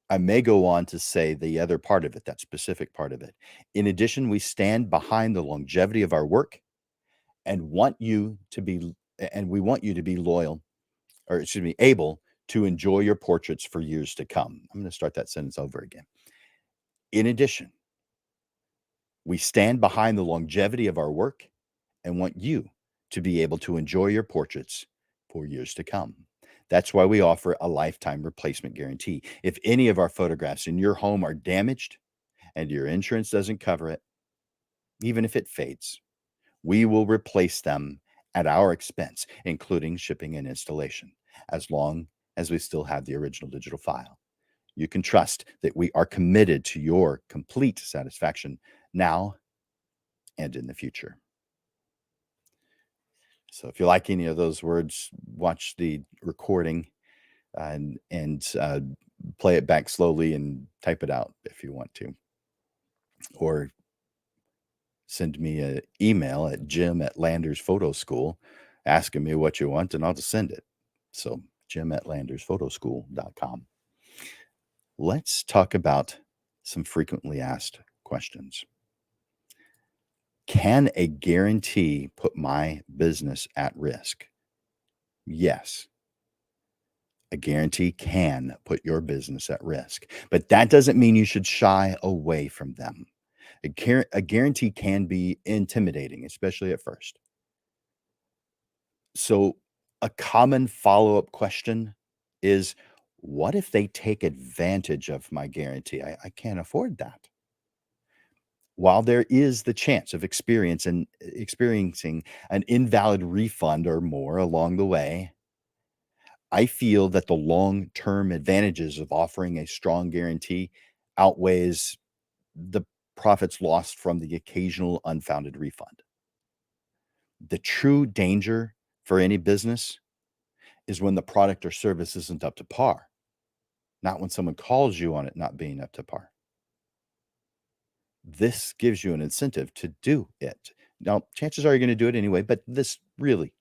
I may go on to say the other part of it, that specific part of it. In addition, we stand behind the longevity of our work and we want you to be loyal, or excuse me, able to enjoy your portraits for years to come. I'm going to start that sentence over again. In addition, we stand behind the longevity of our work and want you to be able to enjoy your portraits for years to come. That's why we offer a lifetime replacement guarantee. If any of our photographs in your home are damaged and your insurance doesn't cover it, even if it fades, we will replace them at our expense, including shipping and installation, as long as we still have the original digital file. You can trust that we are committed to your complete satisfaction now and in the future. So if you like any of those words, watch the recording and play it back slowly and type it out if you want to. Or send me an email at jim@landersphotoschool asking me what you want, and I'll just send it. So jim@landersphotoschool.com. Let's talk about some frequently asked questions. Can a guarantee put my business at risk? Yes. A guarantee can put your business at risk, but that doesn't mean you should shy away from them. A guarantee can be intimidating, especially at first. So, a common follow-up question is, what if they take advantage of my guarantee? I can't afford that. While there is the chance of experiencing an invalid refund or more along the way, I feel that the long-term advantages of offering a strong guarantee outweighs the profits lost from the occasional unfounded refund. The true danger for any business is when the product or service isn't up to par, not when someone calls you on it not being up to par. This gives you an incentive to do it. Now, chances are you're going to do it anyway, but this really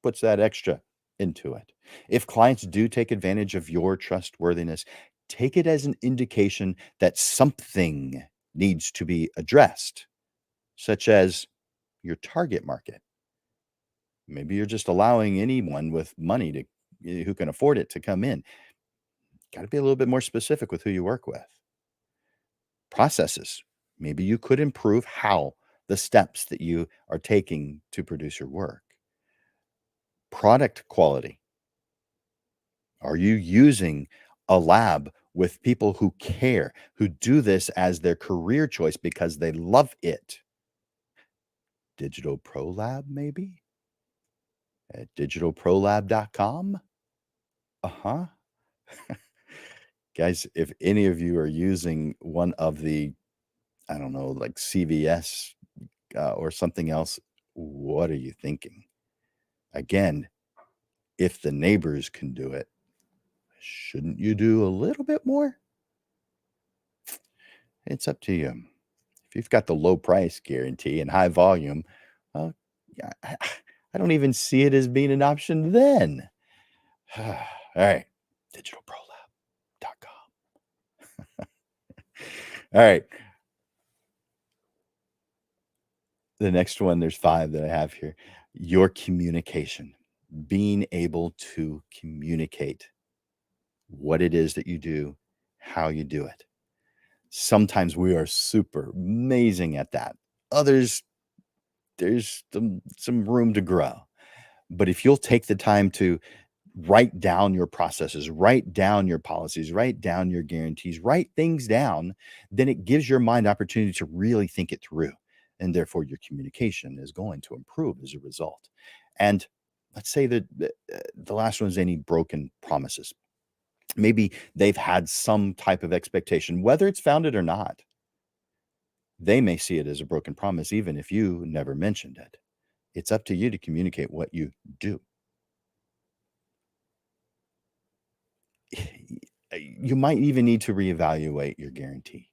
puts that extra into it. If clients do take advantage of your trustworthiness, take it as an indication that something needs to be addressed, such as your target market. Maybe you're just allowing anyone with money who can afford it to come in. Got to be a little bit more specific with who you work with. Processes. Maybe you could improve the steps that you are taking to produce your work. Product quality. Are you using a lab with people who care, who do this as their career choice because they love it? Digital Pro Lab, maybe? At digitalprolab.com? Uh-huh. Guys, if any of you are using one of the, I don't know, like CVS or something else, what are you thinking? Again, if the neighbors can do it, shouldn't you do a little bit more? It's up to you. If you've got the low price guarantee and high volume, well, yeah, I don't even see it as being an option then. All right. digitalprolab.com. All right. The next one, there's 5 that I have here. Your communication, being able to communicate what it is that you do, how you do it. Sometimes we are super amazing at that. Others, there's some room to grow. But if you'll take the time to write down your processes, write down your policies, write down your guarantees, write things down, then it gives your mind opportunity to really think it through. And therefore, your communication is going to improve as a result. And let's say that the last one is any broken promises. Maybe they've had some type of expectation, whether it's founded or not. They may see it as a broken promise, even if you never mentioned it. It's up to you to communicate what you do. You might even need to reevaluate your guarantee.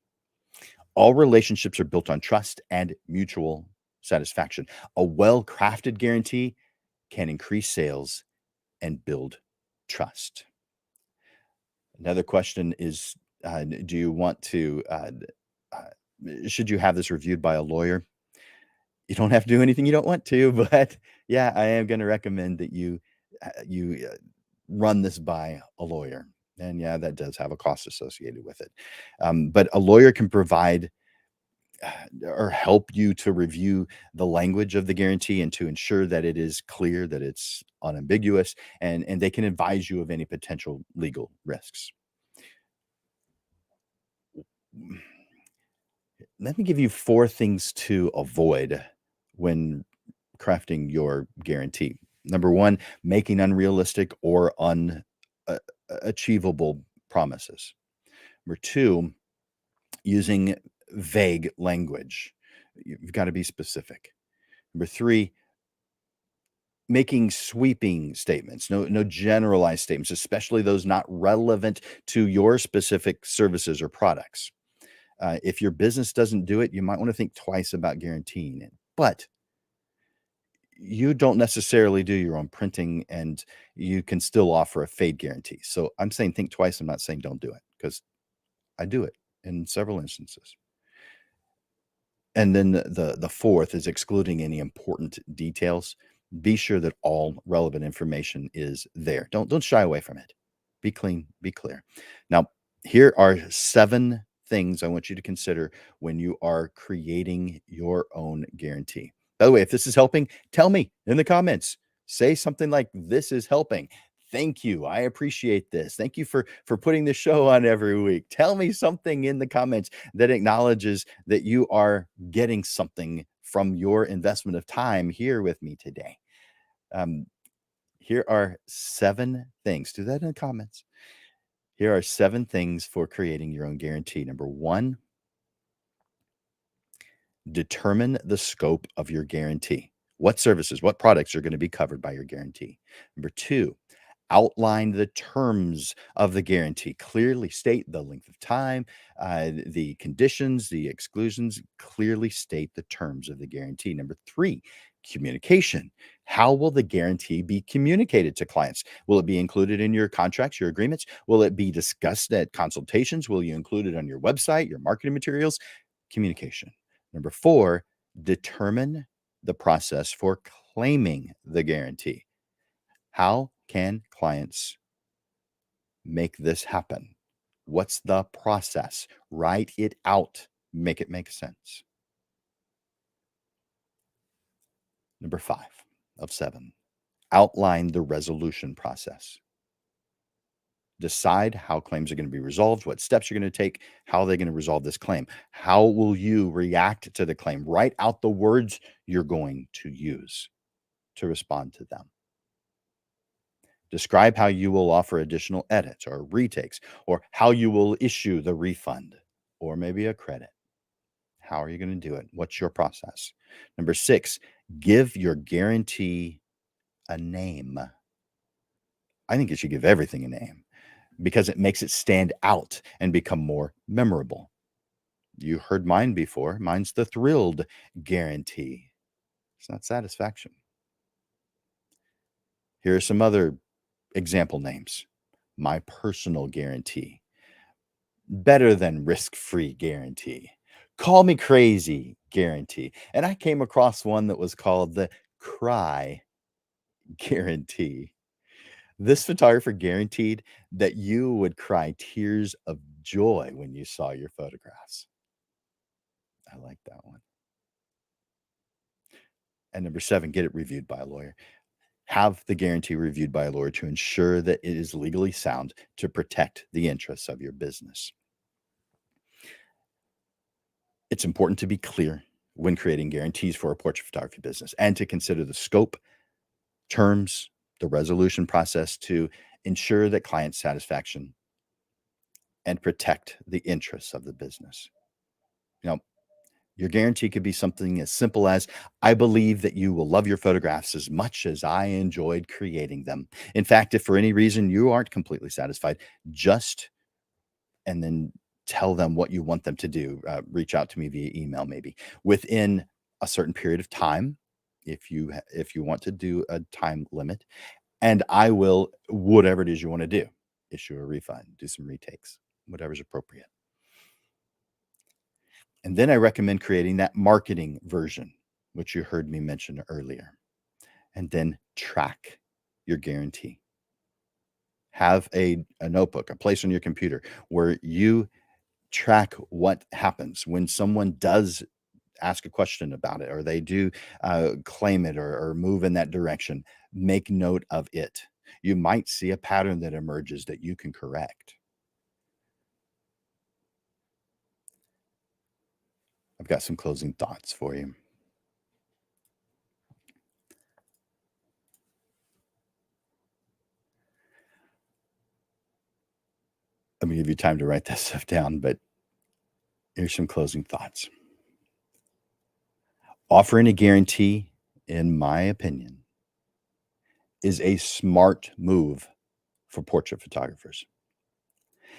All relationships are built on trust and mutual satisfaction. A well crafted guarantee can increase sales and build trust. Another question is do you want to, should you have this reviewed by a lawyer? You don't have to do anything you don't want to, but yeah, I am going to recommend that you run this by a lawyer. And yeah, that does have a cost associated with it. But a lawyer can provide or help you to review the language of the guarantee and to ensure that it is clear, that it's unambiguous, and they can advise you of any potential legal risks. Let me give you 4 things to avoid when crafting your guarantee. Number 1, making unrealistic or achievable promises. Number 2, using vague language. You've got to be specific. Number 3, making sweeping statements, no generalized statements, especially those not relevant to your specific services or products. If your business doesn't do it, you might want to think twice about guaranteeing it. But you don't necessarily do your own printing, and you can still offer a fade guarantee. So I'm saying think twice. I'm not saying don't do it, because I do it in several instances. And then the fourth is excluding any important details. Be sure that all relevant information is there. Don't shy away from it. Be clean, be clear. Now, here are 7 things I want you to consider when you are creating your own guarantee. By the way, if this is helping, tell me in the comments. Say something like, "This is helping. Thank you. I appreciate this. Thank you for putting the show on every week." Tell me something in the comments that acknowledges that you are getting something from your investment of time here with me today. Um, Here are 7 things. Do that in the comments. Here are 7 things for creating your own guarantee. Number 1, determine the scope of your guarantee. What services, what products are going to be covered by your guarantee? Number 2, outline the terms of the guarantee. Clearly state the length of time, the conditions, the exclusions. Clearly state the terms of the guarantee. Number 3, communication. How will the guarantee be communicated to clients? Will it be included in your contracts, your agreements? Will it be discussed at consultations? Will you include it on your website, your marketing materials? Communication. Number 4, determine the process for claiming the guarantee. How can clients make this happen? What's the process? Write it out. Make it make sense. Number 5 of 7, outline the resolution process. Decide how claims are going to be resolved, what steps you're going to take, how they're going to resolve this claim. How will you react to the claim? Write out the words you're going to use to respond to them. Describe how you will offer additional edits or retakes, or how you will issue the refund or maybe a credit. How are you going to do it? What's your process? Number 6, give your guarantee a name. I think you should give everything a name because it makes it stand out and become more memorable. You heard mine before. Mine's the thrilled guarantee. It's not satisfaction. Here are some other example names: my personal guarantee, better than risk-free guarantee, call me crazy guarantee. And I came across one that was called the cry guarantee. This photographer guaranteed that you would cry tears of joy when you saw your photographs. I like that one. And number 7, get it reviewed by a lawyer. Have the guarantee reviewed by a lawyer to ensure that it is legally sound to protect the interests of your business. It's important to be clear when creating guarantees for a portrait photography business and to consider the scope, terms, the resolution process to ensure that client satisfaction and protect the interests of the business. You know, your guarantee could be something as simple as, I believe that you will love your photographs as much as I enjoyed creating them. In fact, if for any reason you aren't completely satisfied, just and then tell them what you want them to do. Reach out to me via email, maybe within a certain period of time, if you want to do a time limit, and I will whatever it is you want to do, issue a refund, do some retakes, whatever's appropriate. And then I recommend creating that marketing version, which you heard me mention earlier, and then track your guarantee. Have a notebook, a place on your computer where you track what happens when someone does ask a question about it or they do claim it or move in that direction. Make note of it. You might see a pattern that emerges that you can correct. I've got some closing thoughts for you. I'm gonna give you time to write that stuff down, but here's some closing thoughts. Offering a guarantee, in my opinion, is a smart move for portrait photographers.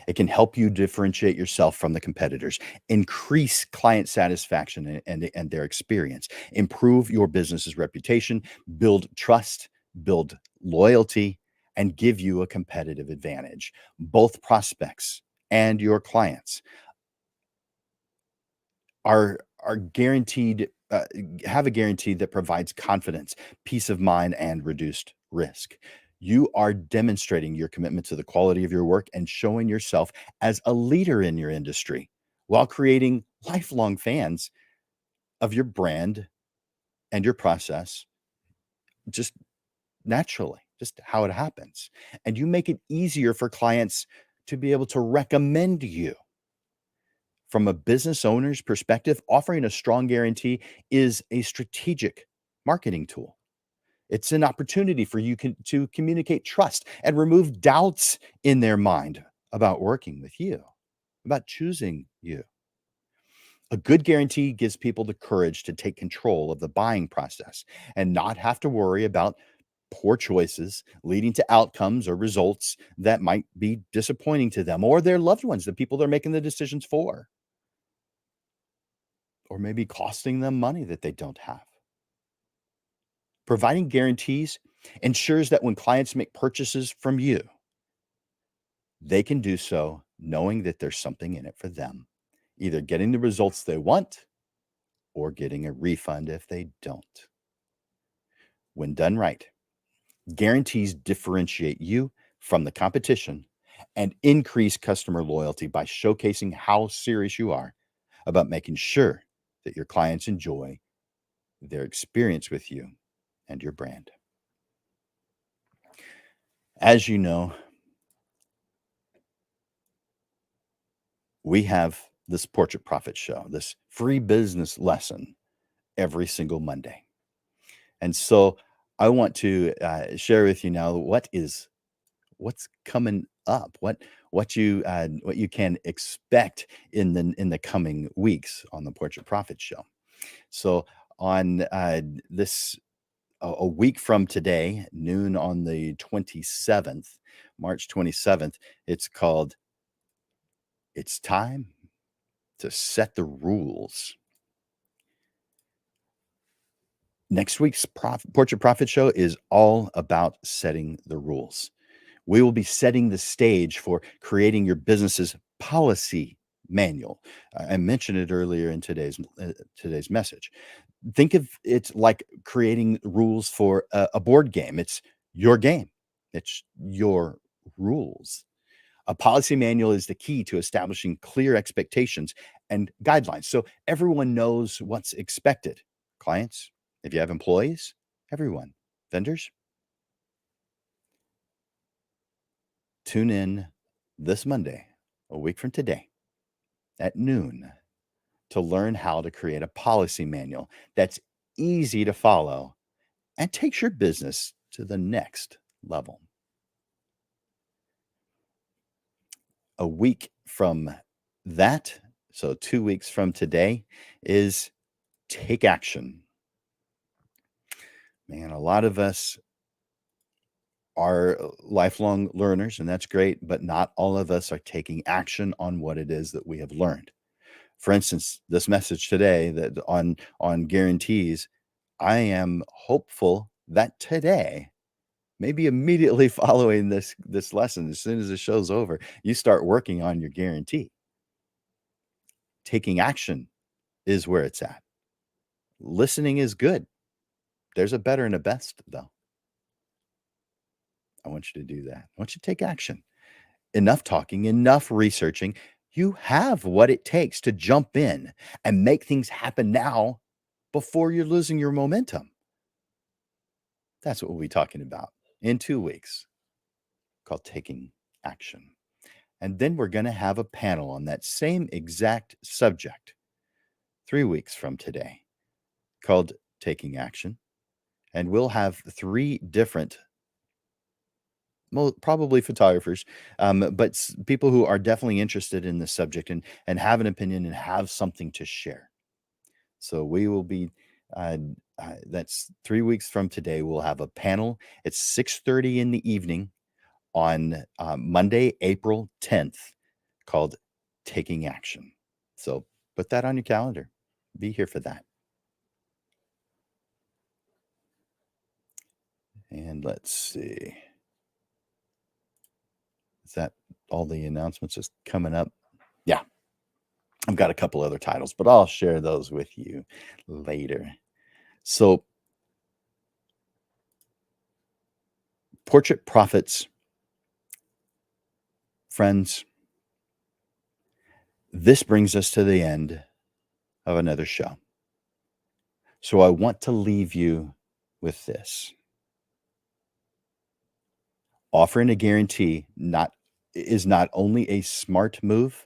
It can help you differentiate yourself from the competitors, increase client satisfaction and their experience, improve your business's reputation, build trust, build loyalty, and give you a competitive advantage. Both prospects and your clients are guaranteed have a guarantee that provides confidence, peace of mind, and reduced risk. You are demonstrating your commitment to the quality of your work and showing yourself as a leader in your industry while creating lifelong fans of your brand and your process just naturally, just how it happens. And you make it easier for clients to be able to recommend you. From a business owner's perspective, offering a strong guarantee is a strategic marketing tool. It's an opportunity for you to communicate trust and remove doubts in their mind about working with you, about choosing you. A good guarantee gives people the courage to take control of the buying process and not have to worry about poor choices leading to outcomes or results that might be disappointing to them or their loved ones, the people they're making the decisions for, or maybe costing them money that they don't have. Providing guarantees ensures that when clients make purchases from you, they can do so knowing that there's something in it for them, either getting the results they want or getting a refund if they don't. When done right, guarantees differentiate you from the competition and increase customer loyalty by showcasing how serious you are about making sure that your clients enjoy their experience with you and your brand. As you know, we have this Portrait Profit Show, this free business lesson every single Monday. And so I want to share with you now what's coming up, what you can expect in the coming weeks on the Portrait Profit Show. So on this a week from today, noon on the 27th, March 27th, it's called "It's Time to Set the Rules." Next week's Portrait Profit Show is all about setting the rules. We will be setting the stage for creating your business's policy manual. I mentioned it earlier in today's message. Think of it like creating rules for a board game. It's your game. It's your rules. A policy manual is the key to establishing clear expectations and guidelines so everyone knows what's expected. Clients, if you have employees, everyone, vendors, tune in this Monday, a week from today, at noon to learn how to create a policy manual that's easy to follow and takes your business to the next level. A week from that, so 2 weeks from today, is take action. Man, a lot of us are lifelong learners, and that's great, but not all of us are taking action on what it is that we have learned. For instance, this message today that on guarantees, I am hopeful that today, maybe immediately following this lesson, as soon as the show's over, you start working on your guarantee. Taking action is where it's at. Listening is good. There's a better and a best, though. I want you to do that. I want you to take action. Enough talking, enough researching. You have what it takes to jump in and make things happen now before you're losing your momentum. That's what we'll be talking about in 2 weeks, called taking action. And then we're going to have a panel on that same exact subject 3 weeks from today, called taking action. And we'll have 3 different, probably photographers, but people who are definitely interested in the subject and have an opinion and have something to share. So we will be, that's 3 weeks from today. We'll have a panel. It's 6:30 in the evening on Monday, April 10th, called Taking Action. So put that on your calendar. Be here for that. And let's see. Is that all the announcements is coming up? Yeah. I've got a couple other titles, but I'll share those with you later. So, Portrait Profits, friends, this brings us to the end of another show. So, I want to leave you with this. Offering a guarantee is not only a smart move,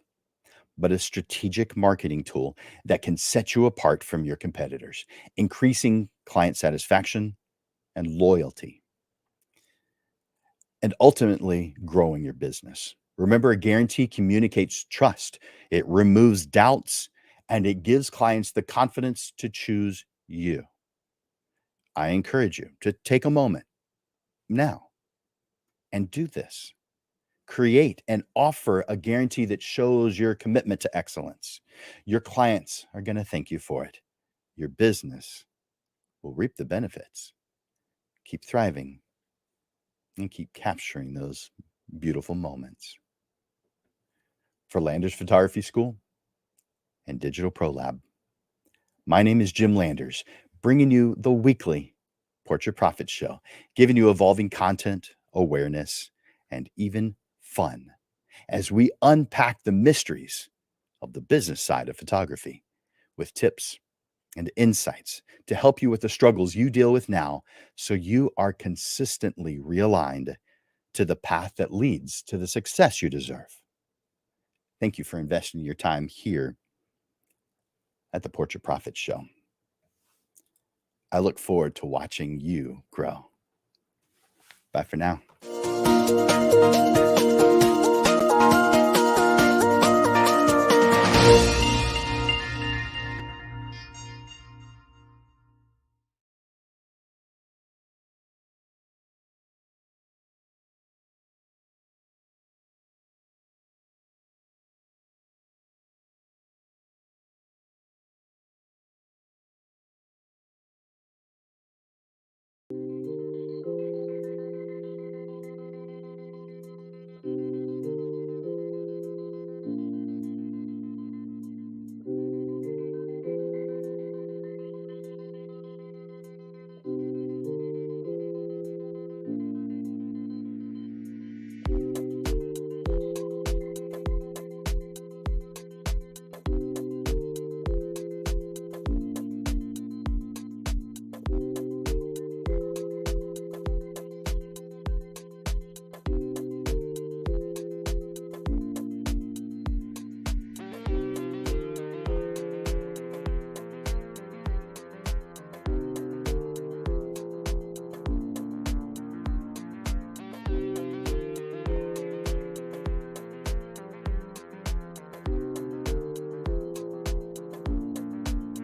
but a strategic marketing tool that can set you apart from your competitors, increasing client satisfaction and loyalty, and ultimately growing your business. Remember, a guarantee communicates trust, it removes doubts, and it gives clients the confidence to choose you. I encourage you to take a moment now and do this. Create and offer a guarantee that shows your commitment to excellence. Your clients are going to thank you for it. Your business will reap the benefits. Keep thriving and keep capturing those beautiful moments. For Landers Photography School and Digital Pro Lab, my name is Jim Landers, bringing you the weekly Portrait Profits Show, giving you evolving content, awareness, and even fun as we unpack the mysteries of the business side of photography with tips and insights to help you with the struggles you deal with now so you are consistently realigned to the path that leads to the success you deserve. Thank you for investing your time here at the Portrait Profits Show. I look forward to watching you grow. Bye for now.